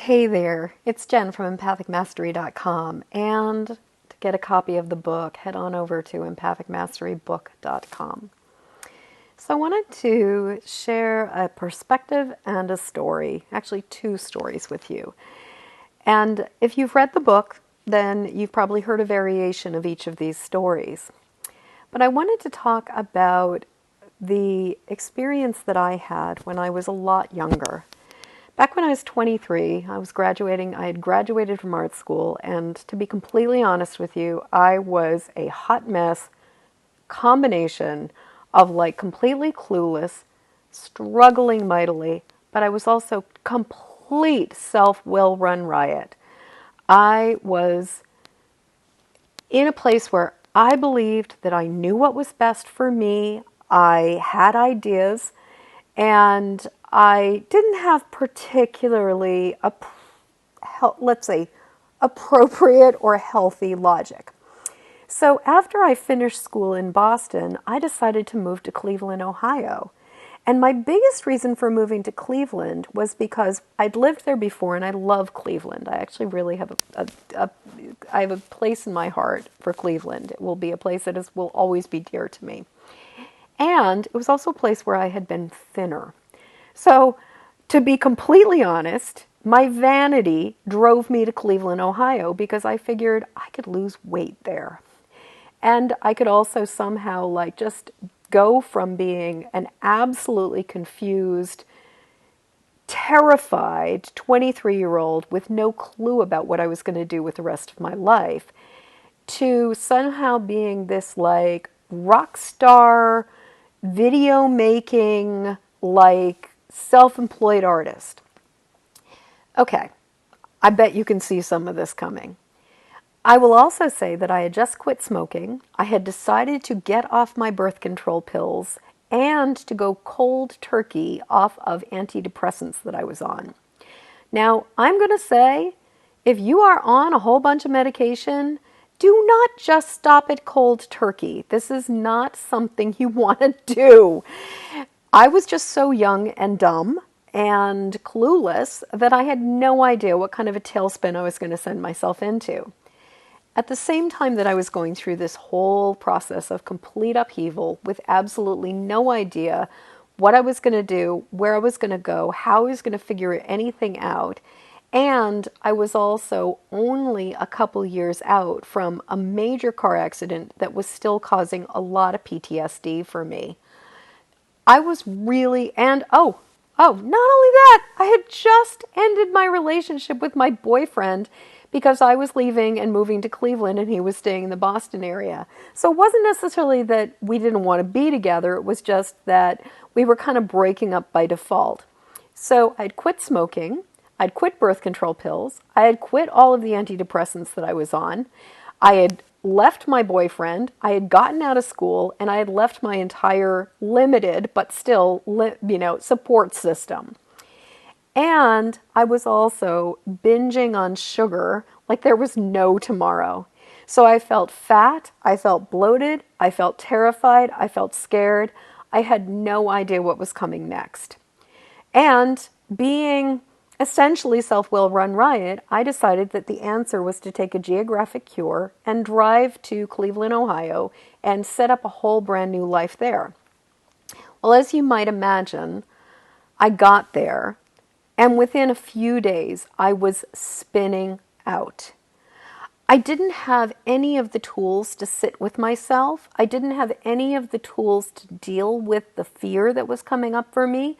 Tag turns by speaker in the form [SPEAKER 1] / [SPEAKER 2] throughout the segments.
[SPEAKER 1] Hey there, it's Jen from EmpathicMastery.com, and to get a copy of the book, head on over to EmpathicMasteryBook.com. So I wanted to share a perspective and a story, actually two stories with you. And if you've read the book, then you've probably heard a variation of each of these stories. But I wanted to talk about the experience that I had when I was a lot younger. Back when I was 23, I had graduated from art school, and to be completely honest with you, I was a hot mess combination of completely clueless, struggling mightily, but I was also complete self-will run riot. I was in a place where I believed that I knew what was best for me. I had ideas, and I didn't have particularly, let's say, appropriate or healthy logic. So after I finished school in Boston, I decided to move to Cleveland, Ohio. And my biggest reason for moving to Cleveland was because I'd lived there before and I love Cleveland. I actually really have I have a place in my heart for Cleveland. It will be a place that will always be dear to me. And it was also a place where I had been thinner. So, to be completely honest, my vanity drove me to Cleveland, Ohio, because I figured I could lose weight there. And I could also somehow just go from being an absolutely confused, terrified 23-year-old with no clue about what I was going to do with the rest of my life to somehow being this rock star, video making, self-employed artist. Okay, I bet you can see some of this coming. I will also say that I had just quit smoking. I had decided to get off my birth control pills and to go cold turkey off of antidepressants that I was on. Now, I'm going to say, if you are on a whole bunch of medication, do not just stop at cold turkey. This is not something you want to do. I was just so young and dumb and clueless that I had no idea what kind of a tailspin I was going to send myself into. At the same time that I was going through this whole process of complete upheaval with absolutely no idea what I was going to do, where I was going to go, how I was going to figure anything out, and I was also only a couple years out from a major car accident that was still causing a lot of PTSD for me. I was really, not only that, I had just ended my relationship with my boyfriend because I was leaving and moving to Cleveland and he was staying in the Boston area. So it wasn't necessarily that we didn't want to be together, it was just that we were kind of breaking up by default. So I'd quit smoking, I'd quit birth control pills, I had quit all of the antidepressants that I was on, I had left my boyfriend, I had gotten out of school, and I had left my entire limited but still support system. And I was also binging on sugar like there was no tomorrow. So I felt fat, I felt bloated, I felt terrified, I felt scared. I had no idea what was coming next. And being essentially self-will run riot, I decided that the answer was to take a geographic cure and drive to Cleveland, Ohio, and set up a whole brand new life there. Well, as you might imagine, I got there, and within a few days, I was spinning out. I didn't have any of the tools to sit with myself. I didn't have any of the tools to deal with the fear that was coming up for me.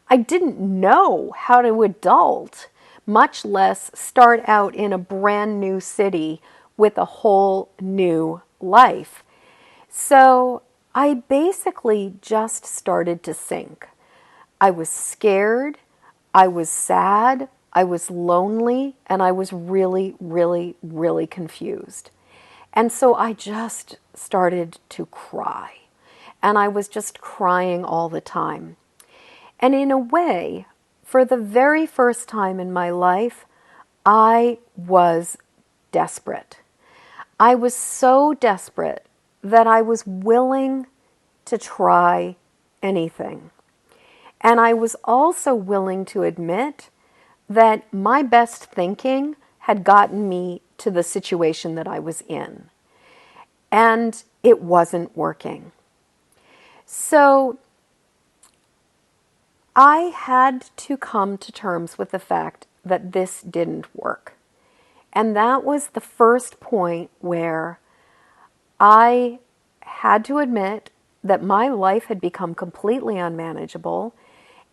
[SPEAKER 1] I didn't know how to adult, much less start out in a brand new city with a whole new life. So I basically just started to sink. I was scared, I was sad, I was lonely, and I was really, really, really confused. And so I just started to cry. And I was just crying all the time. And in a way, for the very first time in my life, I was desperate. I was so desperate that I was willing to try anything. And I was also willing to admit that my best thinking had gotten me to the situation that I was in. And it wasn't working. So I had to come to terms with the fact that this didn't work. And that was the first point where I had to admit that my life had become completely unmanageable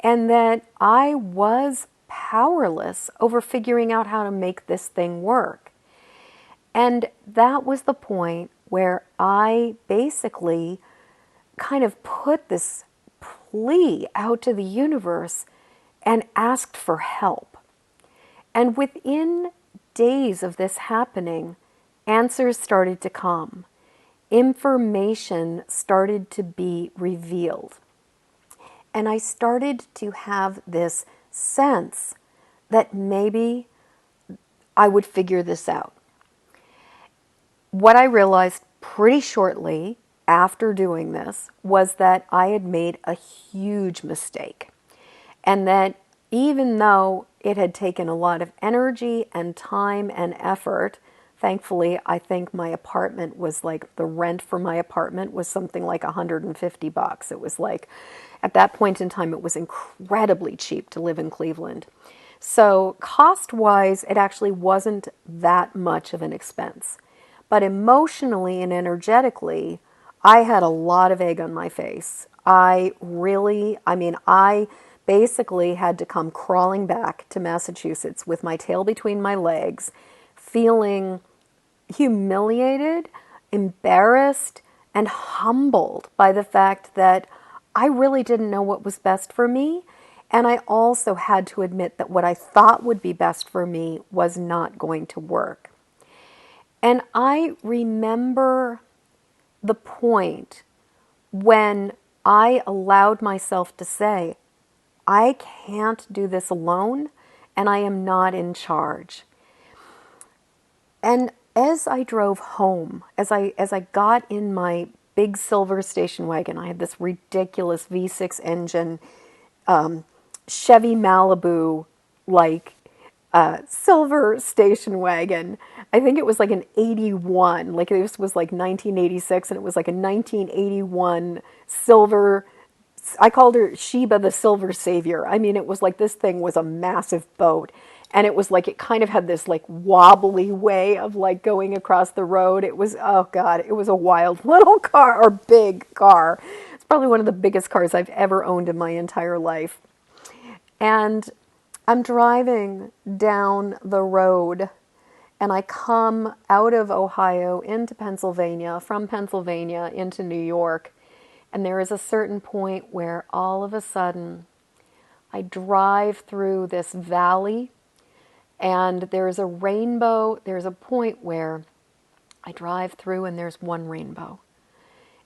[SPEAKER 1] and that I was powerless over figuring out how to make this thing work. And that was the point where I basically kind of put this plea out to the universe and asked for help. And within days of this happening, answers started to come. Information started to be revealed. And I started to have this sense that maybe I would figure this out. What I realized pretty shortly after doing this was that I had made a huge mistake. And that even though it had taken a lot of energy and time and effort, thankfully, I think my apartment was like, the rent for my apartment was something like $150. It was like, at that point in time, it was incredibly cheap to live in Cleveland. So cost-wise, it actually wasn't that much of an expense. But emotionally and energetically, I had a lot of egg on my face. I basically had to come crawling back to Massachusetts with my tail between my legs, feeling humiliated, embarrassed, and humbled by the fact that I really didn't know what was best for me. And I also had to admit that what I thought would be best for me was not going to work. And I remember the point when I allowed myself to say, I can't do this alone, and I am not in charge. And as I drove home, as I got in my big silver station wagon, I had this ridiculous V6 engine, Chevy Malibu, like silver station wagon. I think it was like an 81, like this was like 1986, and it was like a 1981 silver. I called her Sheba the Silver Savior. I mean, it was like this thing was a massive boat. And it was like, it kind of had this like wobbly way of like going across the road. It was, oh God, it was a wild little car, or big car. It's probably one of the biggest cars I've ever owned in my entire life. And I'm driving down the road, and I come out of Ohio into Pennsylvania, from Pennsylvania into New York. And there is a certain point where all of a sudden I drive through this valley, and there's a rainbow. There's a point where I drive through and there's one rainbow.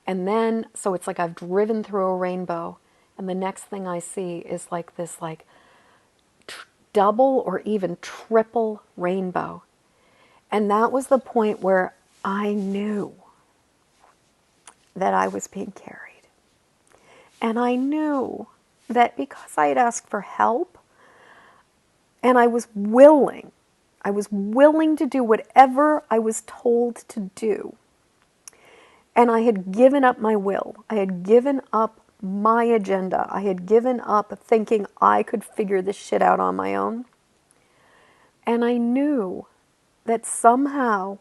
[SPEAKER 1] And then, so it's like I've driven through a rainbow, and the next thing I see is like this like double or even triple rainbow. And that was the point where I knew that I was being carried. And I knew that because I had asked for help, and I was willing to do whatever I was told to do. And I had given up my will. I had given up my agenda. I had given up thinking I could figure this shit out on my own. And I knew that somehow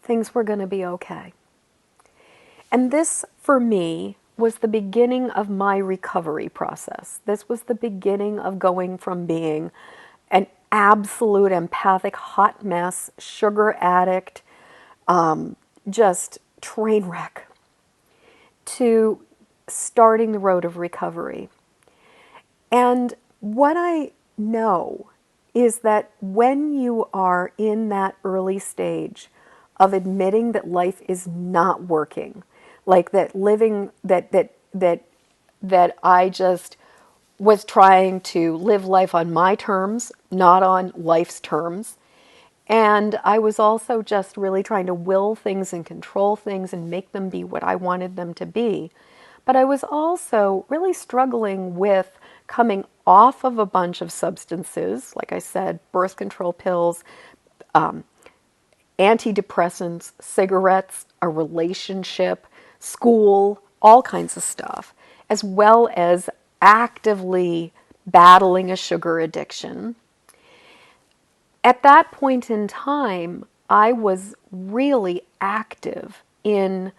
[SPEAKER 1] things were going to be okay. And this, for me, was the beginning of my recovery process. This was the beginning of going from being an absolute empathic hot mess, sugar addict, just train wreck, to starting the road of recovery. And what I know is that when you are in that early stage of admitting that life is not working, like that living, that I just was trying to live life on my terms, not on life's terms. And I was also just really trying to will things and control things and make them be what I wanted them to be. But I was also really struggling with coming off of a bunch of substances, like I said, birth control pills, antidepressants, cigarettes, a relationship, school, all kinds of stuff, as well as actively battling a sugar addiction. At that point in time, I was really active in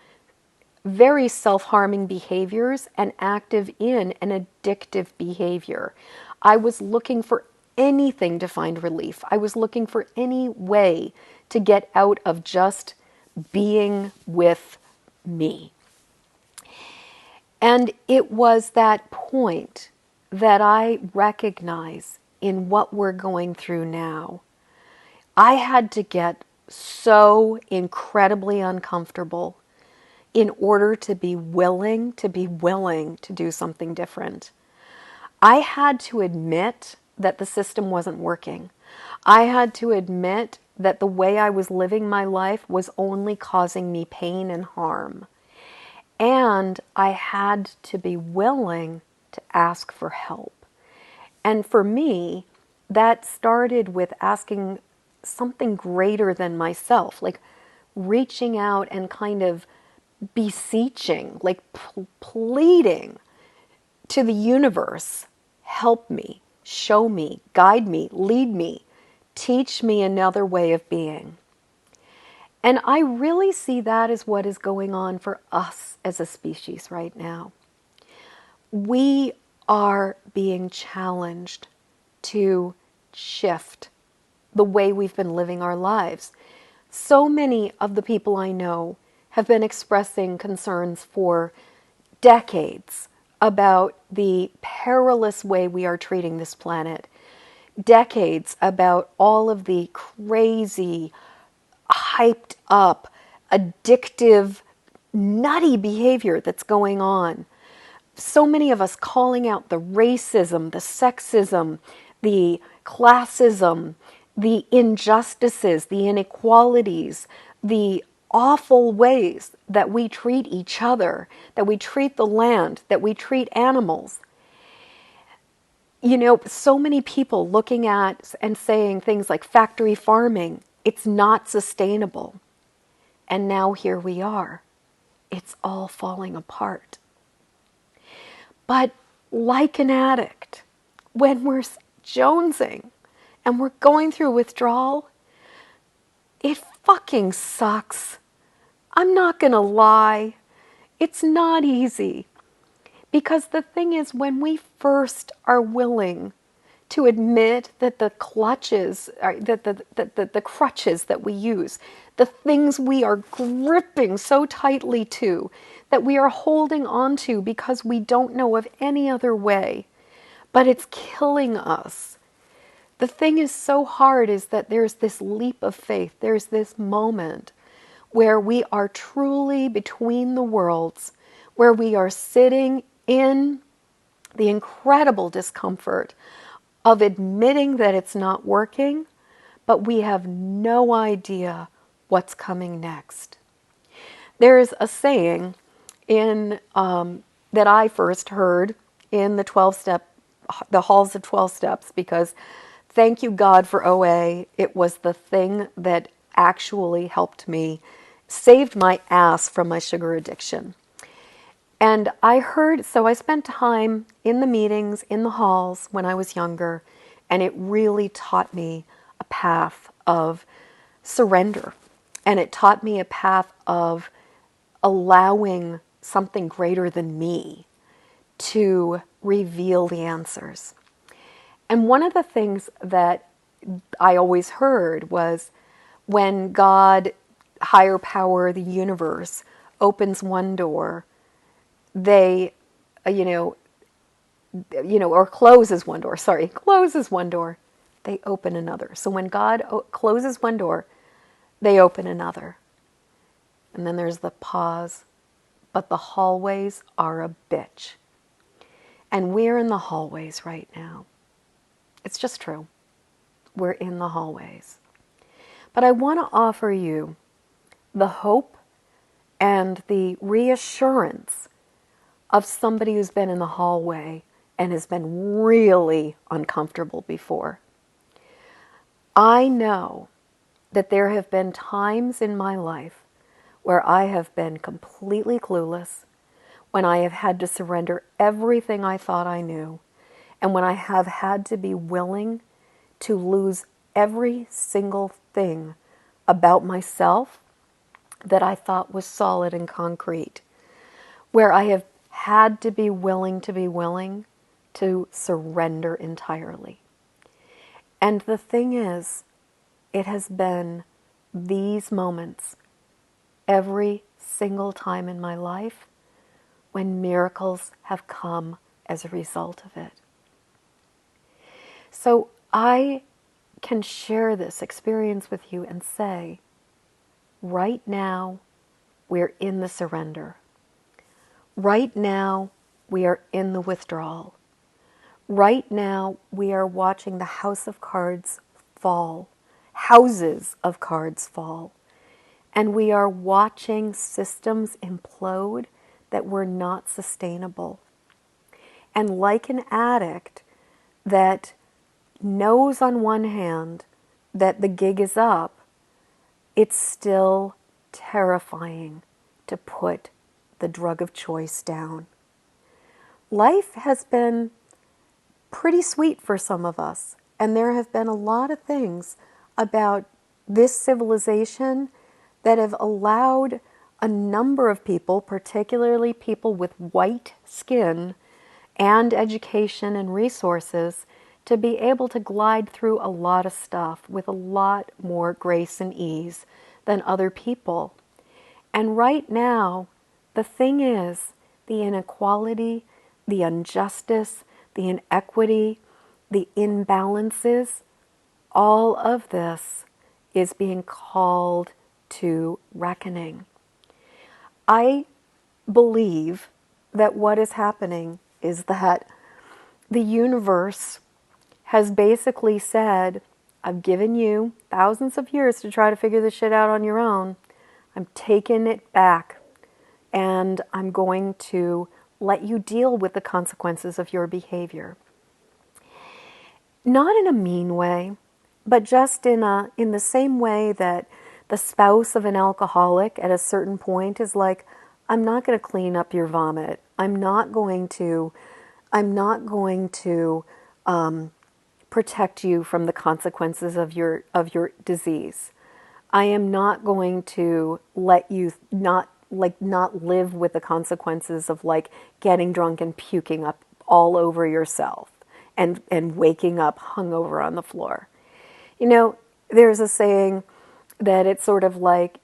[SPEAKER 1] very self-harming behaviors and active in an addictive behavior. I was looking for anything to find relief. I was looking for any way to get out of just being with me. And it was that point that I recognize in what we're going through now. I had to get so incredibly uncomfortable in order to be willing to do something different. I had to admit that the system wasn't working. I had to admit that the way I was living my life was only causing me pain and harm. And I had to be willing to ask for help. And for me, that started with asking something greater than myself, like reaching out and kind of beseeching, like pleading to the universe, help me, show me, guide me, lead me, teach me another way of being. And I really see that as what is going on for us as a species right now. We are being challenged to shift the way we've been living our lives. So many of the people I know have been expressing concerns for decades about the perilous way we are treating this planet. Decades about all of the crazy, hyped up, addictive, nutty behavior that's going on. So many of us calling out the racism, the sexism, the classism, the injustices, the inequalities, the awful ways that we treat each other, that we treat the land, that we treat animals. You know, so many people looking at and saying things like factory farming, it's not sustainable. And now here we are. It's all falling apart. But like an addict, when we're jonesing and we're going through withdrawal, it fucking sucks. I'm not gonna lie. It's not easy. Because the thing is, when we first are willing to admit that the clutches, the crutches that we use, the things we are gripping so tightly to, that we are holding on to because we don't know of any other way, but it's killing us. The thing is so hard is that there's this leap of faith. There's this moment where we are truly between the worlds, where we are sitting in the incredible discomfort of admitting that it's not working, but we have no idea what's coming next. There's a saying in that I first heard in the halls of 12 steps, because thank you God for OA. It was the thing that actually helped me, saved my ass from my sugar addiction. And so I spent time in the meetings, in the halls when I was younger, and it really taught me a path of surrender. And it taught me a path of allowing something greater than me to reveal the answers. And one of the things that I always heard was when God, higher power, the universe, opens one door, they, or closes one door, they open another. So when God closes one door, they open another. And then there's the pause, but the hallways are a bitch. And we're in the hallways right now. It's just true. We're in the hallways. But I want to offer you the hope and the reassurance of somebody who's been in the hallway and has been really uncomfortable before. I know that there have been times in my life where I have been completely clueless, when I have had to surrender everything I thought I knew, and when I have had to be willing to lose every single thing about myself that I thought was solid and concrete, where I have had to be willing to surrender entirely. And the thing is, it has been these moments every single time in my life when miracles have come as a result of it. So I can share this experience with you and say, right now, we're in the surrender. Right now, we are in the withdrawal. Right now, we are watching the house of cards fall, houses of cards fall. And we are watching systems implode that were not sustainable. And like an addict that knows on one hand that the gig is up, it's still terrifying to put the drug of choice down. Life has been pretty sweet for some of us, and there have been a lot of things about this civilization that have allowed a number of people, particularly people with white skin and education and resources, to be able to glide through a lot of stuff with a lot more grace and ease than other people. And right now, the thing is, the inequality, the injustice, the inequity, the imbalances, all of this is being called to reckoning. I believe that what is happening is that the universe has basically said, I've given you thousands of years to try to figure this shit out on your own. I'm taking it back, and I'm going to let you deal with the consequences of your behavior. Not in a mean way, but just in the same way that the spouse of an alcoholic at a certain point is like, I'm not going to clean up your vomit. I'm not going to protect you from the consequences of your disease. I am not going to let you not live with the consequences of like getting drunk and puking up all over yourself and waking up hungover on the floor. You know, there's a saying that it's sort of like,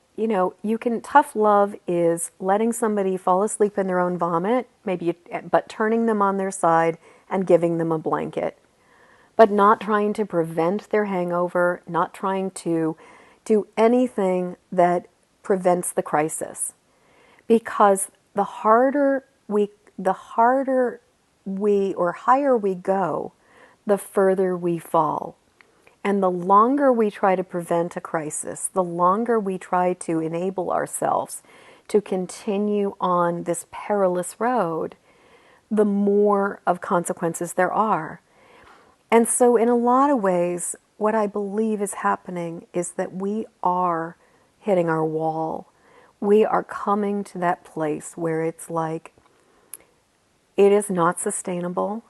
[SPEAKER 1] tough love is letting somebody fall asleep in their own vomit, but turning them on their side and giving them a blanket, but not trying to prevent their hangover, not trying to do anything that prevents the crisis. Because the higher we go, the further we fall. And the longer we try to prevent a crisis, the longer we try to enable ourselves to continue on this perilous road, the more of consequences there are. And so in a lot of ways, what I believe is happening is that we are hitting our wall. We are coming to that place where it's like, it is not sustainable.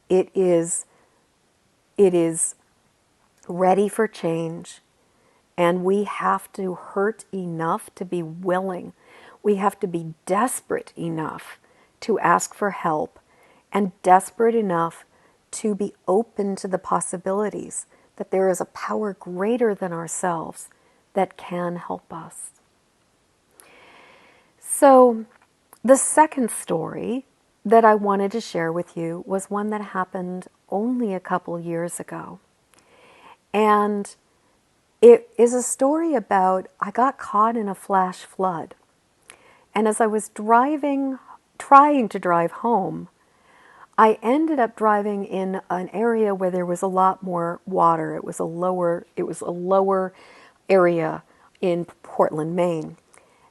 [SPEAKER 1] It is ready for change. And we have to hurt enough to be willing. We have to be desperate enough to ask for help, and desperate enough to be open to the possibilities that there is a power greater than ourselves that can help us. So the second story that I wanted to share with you was one that happened only a couple years ago. And it is a story about, I got caught in a flash flood. And as I was trying to drive home, I ended up driving in an area where there was a lot more water. It was a lower area in Portland, Maine.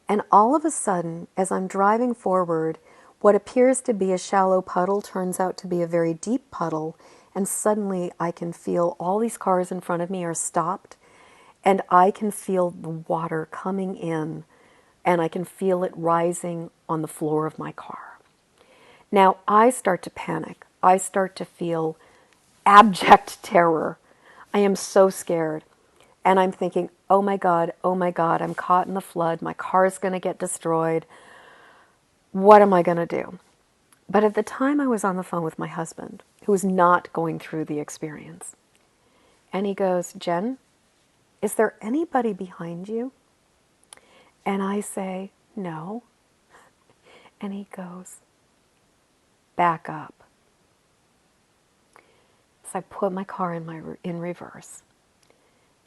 [SPEAKER 1] And all of a sudden, as I'm driving forward, What appears to be a shallow puddle turns out to be a very deep puddle, and suddenly I can feel all these cars in front of me are stopped, and I can feel the water coming in, and I can feel it rising on the floor of my car. Now I start to panic. I start to feel abject terror. I am so scared. And I'm thinking, oh my God, I'm caught in the flood. My car is going to get destroyed. What am I going to do? But at the time I was on the phone with my husband, who was not going through the experience. And he goes, Jen, is there anybody behind you? And I say, no. And he goes, back up. So I put my car in reverse,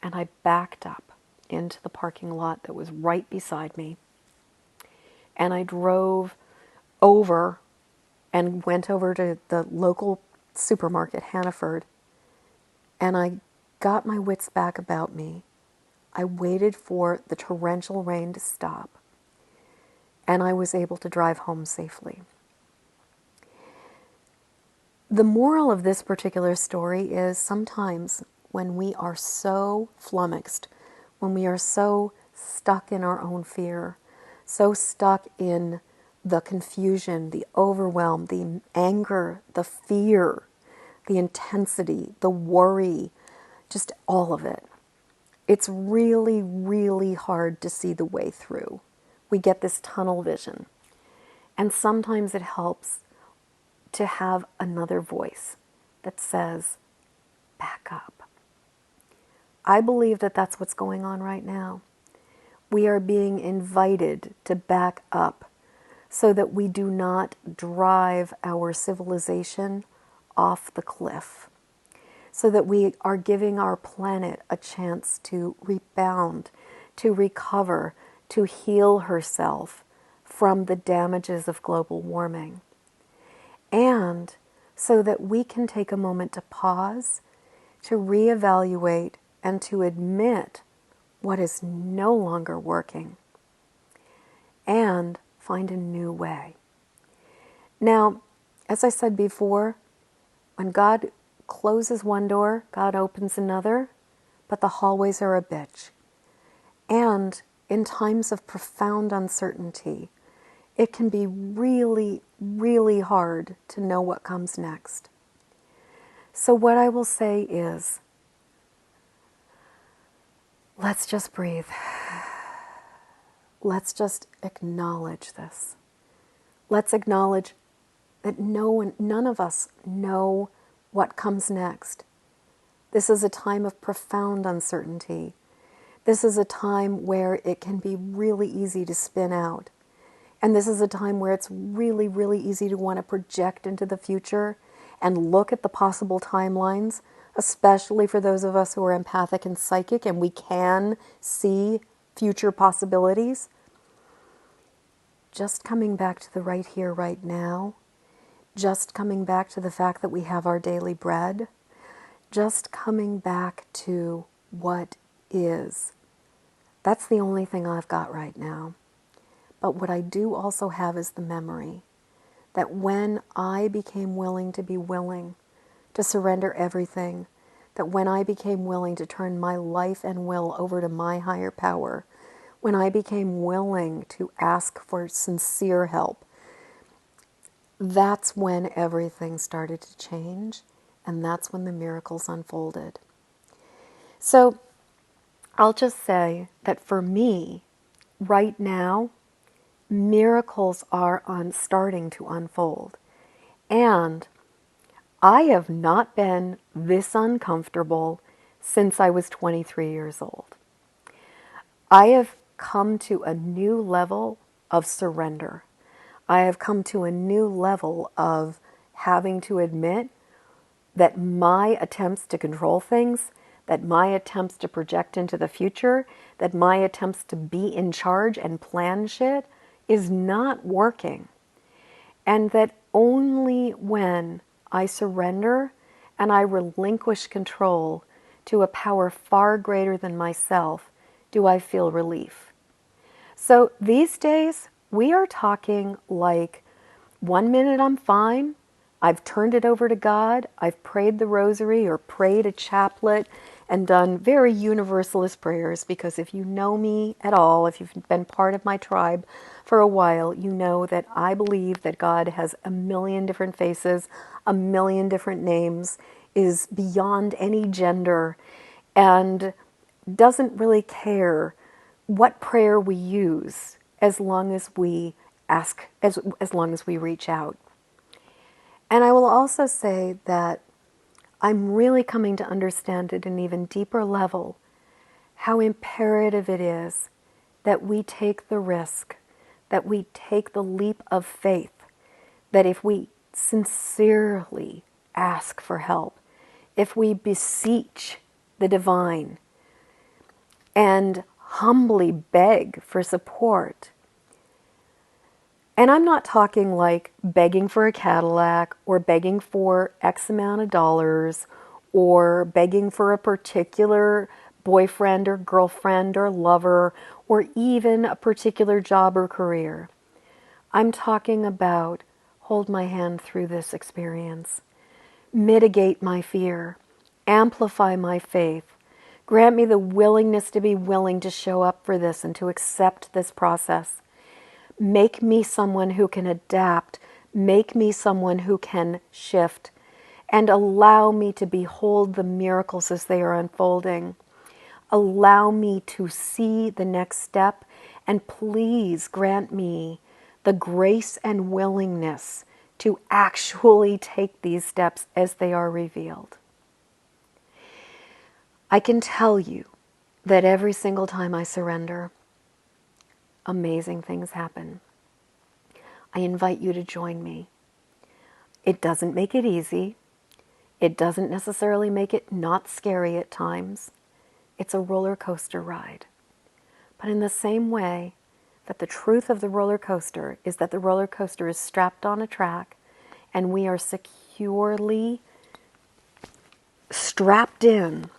[SPEAKER 1] and I backed up into the parking lot that was right beside me. And I drove over and went over to the local supermarket, Hannaford, and I got my wits back about me. I waited for the torrential rain to stop, and I was able to drive home safely. The moral of this particular story is sometimes when we are so flummoxed, when we are so stuck in our own fear, so stuck in the confusion, the overwhelm, the anger, the fear, the intensity, the worry, just all of it. It's really, really hard to see the way through. We get this tunnel vision. And sometimes it helps to have another voice that says, back up. I believe that that's what's going on right now. We are being invited to back up so that we do not drive our civilization off the cliff, so that we are giving our planet a chance to rebound, to recover, to heal herself from the damages of global warming. And so that we can take a moment to pause, to reevaluate, and to admit what is no longer working, and find a new way. Now, as I said before, when God closes one door, God opens another, but the hallways are a bitch. And in times of profound uncertainty, it can be really, really hard to know what comes next. So what I will say is, let's just breathe. Let's just acknowledge this. Let's acknowledge that none of us know what comes next. This is a time of profound uncertainty. This is a time where it can be really easy to spin out. And this is a time where it's really, really easy to want to project into the future and look at the possible timelines, especially for those of us who are empathic and psychic and we can see future possibilities. Just coming back to the right here, right now, just coming back to the fact that we have our daily bread, just coming back to what is. That's the only thing I've got right now. But what I do also have is the memory that when I became willing to be willing to surrender everything, that when I became willing to turn my life and will over to my higher power, when I became willing to ask for sincere help, that's when everything started to change, and that's when the miracles unfolded. So I'll just say that for me, right now, miracles are starting to unfold. And I have not been this uncomfortable since I was 23 years old. I have come to a new level of surrender. I have come to a new level of having to admit that my attempts to control things, that my attempts to project into the future, that my attempts to be in charge and plan shit is not working. And that only when I surrender and I relinquish control to a power far greater than myself do I feel relief. So these days, we are talking like One minute I'm fine. I've turned it over to God. I've prayed the rosary or prayed a chaplet and done very universalist prayers, because if you know me at all, if you've been part of my tribe for a while, you know that I believe that God has a million different faces, a million different names, is beyond any gender, and doesn't really care what prayer we use as long as we ask, as long as we reach out. And I will also say that I'm really coming to understand at an even deeper level how imperative it is that we take the risk, that we take the leap of faith, that if we sincerely ask for help, if we beseech the divine and humbly beg for support. And I'm not talking like begging for a Cadillac or begging for X amount of dollars or begging for a particular boyfriend or girlfriend or lover or even a particular job or career. I'm talking about hold my hand through this experience, mitigate my fear, amplify my faith, grant me the willingness to be willing to show up for this and to accept this process. Make me someone who can adapt, make me someone who can shift, and allow me to behold the miracles as they are unfolding. Allow me to see the next step, and please grant me the grace and willingness to actually take these steps as they are revealed. I can tell you that every single time I surrender, amazing things happen. I invite you to join me. It doesn't make it easy. It doesn't necessarily make it not scary at times. It's a roller coaster ride. But in the same way that the truth of the roller coaster is that the roller coaster is strapped on a track and we are securely strapped in,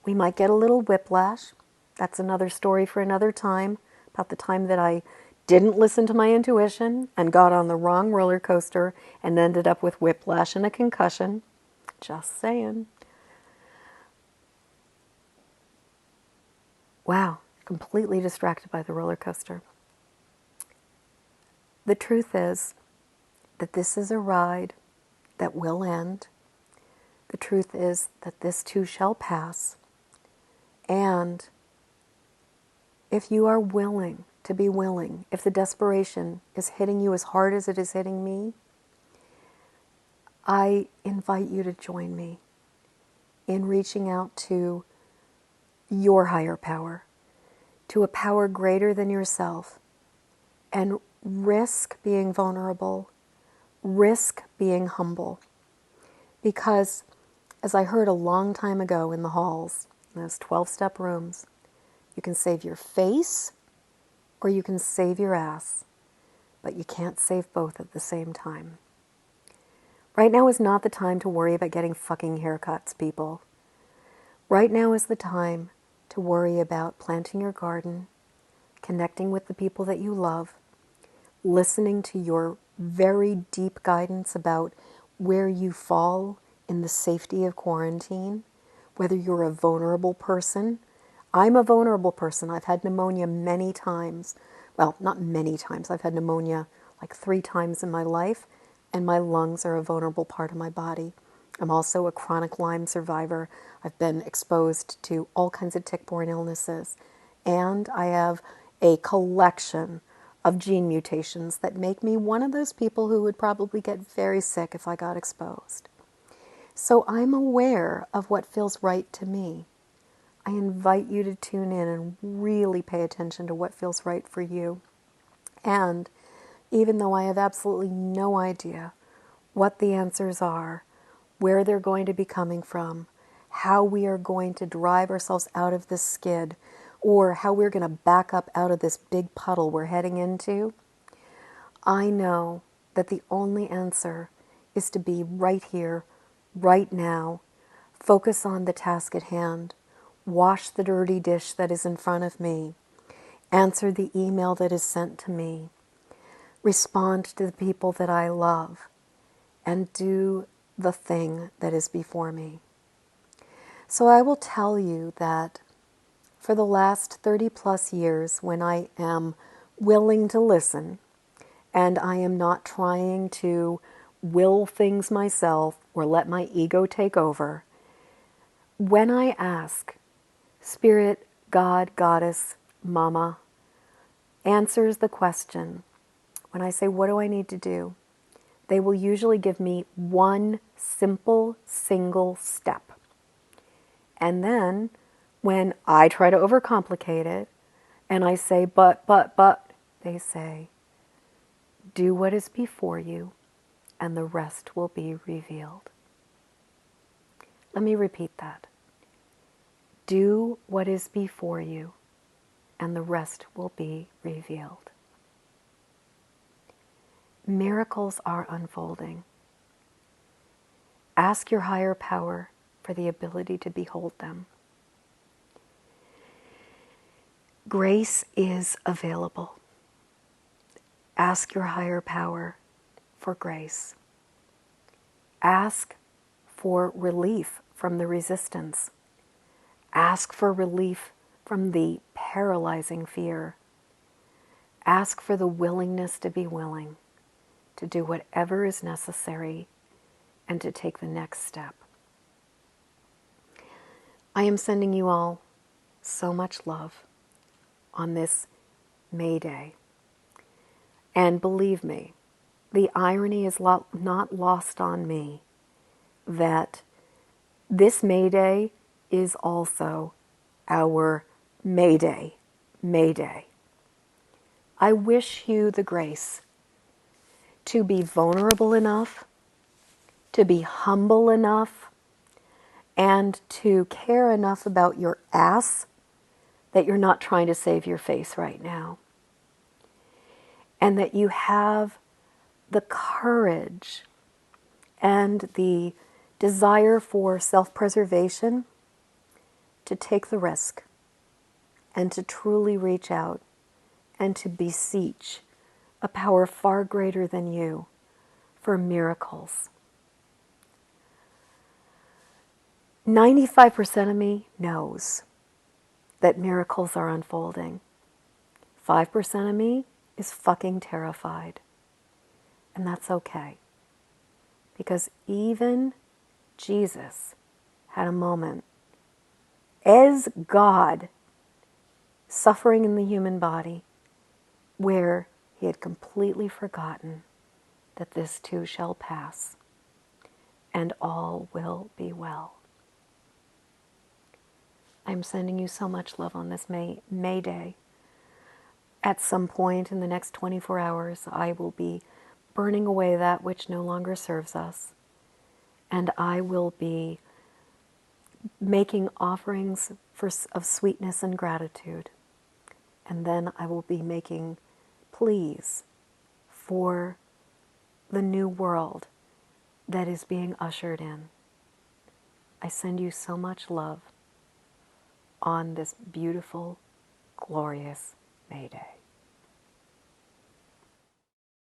[SPEAKER 1] we might get a little whiplash. That's another story for another time, about the time that I didn't listen to my intuition and got on the wrong roller coaster and ended up with whiplash and a concussion. Just saying. Wow, completely distracted by the roller coaster. The truth is that this is a ride that will end. The truth is that this too shall pass. And if you are willing to be willing, if the desperation is hitting you as hard as it is hitting me, I invite you to join me in reaching out to your higher power, to a power greater than yourself, and risk being vulnerable, risk being humble. Because, as I heard a long time ago in the halls, in those 12-step rooms, you can save your face or you can save your ass, but you can't save both at the same time. Right now is not the time to worry about getting fucking haircuts, people. Right now is the time to worry about planting your garden, connecting with the people that you love, listening to your very deep guidance about where you fall in the safety of quarantine, whether you're a vulnerable person. I'm a vulnerable person. I've had pneumonia many times. Well, not many times. I've had pneumonia like 3 times in my life, and my lungs are a vulnerable part of my body. I'm also a chronic Lyme survivor. I've been exposed to all kinds of tick-borne illnesses, and I have a collection of gene mutations that make me one of those people who would probably get very sick if I got exposed. So I'm aware of what feels right to me. I invite you to tune in and really pay attention to what feels right for you. And even though I have absolutely no idea what the answers are, where they're going to be coming from, how we are going to drive ourselves out of this skid, or how we're going to back up out of this big puddle we're heading into, I know that the only answer is to be right here, right now, focus on the task at hand, wash the dirty dish that is in front of me, answer the email that is sent to me, respond to the people that I love, and do the thing that is before me. So I will tell you that for the last 30 plus years, when I am willing to listen and I am not trying to will things myself or let my ego take over, when I ask, Spirit, God, Goddess, Mama, answers the question, when I say, what do I need to do? They will usually give me one simple, single step. And then when I try to overcomplicate it and I say, but, they say, do what is before you and the rest will be revealed. Let me repeat that. Do what is before you and the rest will be revealed. Miracles are unfolding. Ask your higher power for the ability to behold them. Grace is available. Ask your higher power for grace. Ask for relief from the resistance. Ask for relief from the paralyzing fear. Ask for the willingness to be willing to do whatever is necessary and to take the next step. I am sending you all so much love on this May Day. And believe me, the irony is not lost on me that this May Day is also our May Day, May Day. I wish you the grace to be vulnerable enough, to be humble enough, and to care enough about your ass that you're not trying to save your face right now. And that you have the courage and the desire for self-preservation to take the risk and to truly reach out and to beseech a power far greater than you for miracles. 95% of me knows that miracles are unfolding. 5% of me is fucking terrified. And that's okay. Because even Jesus had a moment as God suffering in the human body where he had completely forgotten that this too shall pass and all will be well. I'm sending you so much love on this May Day. At some point in the next 24 hours, I will be burning away that which no longer serves us. And I will be making offerings of sweetness and gratitude. And then I will be making pleas for the new world that is being ushered in. I send you so much love on this beautiful, glorious May Day.